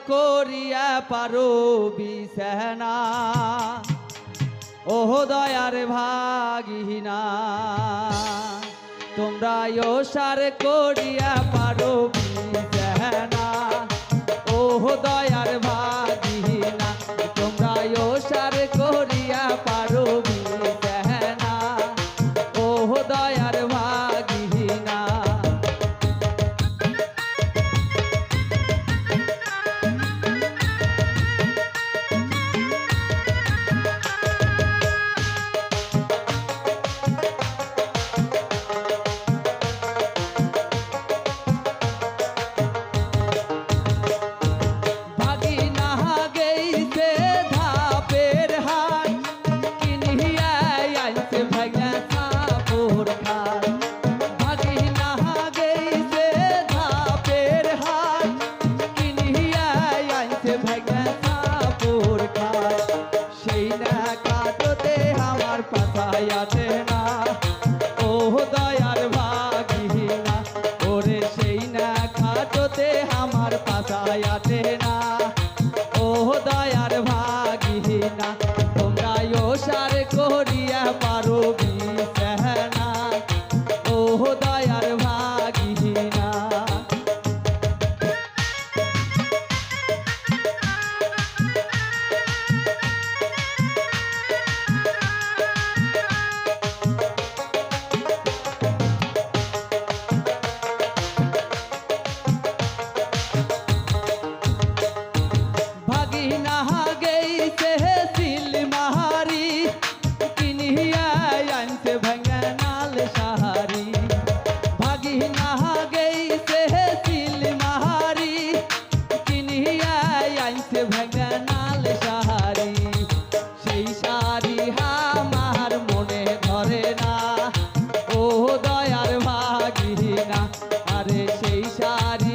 করিয়া পারো বিছানা ওহ দয়ার ভাগিনা তোমরা ওসার করিয়া পারো বিছানা ওহ দয়ার ভাগিনা তোমরা ওসার করিয়া পারো বিছানা ওহ দয়ার ভাগিনা আসে না ওহ দয়ার ভাগিনা ওরে সেই না খাটোতে আমার পাশায় আসে না ওহ দয়ার ভাগিনা তোমরা ওসার করিয়া পারো বিছানা ওহ দয়ার ভাগিনা আরে সেই শাড়ি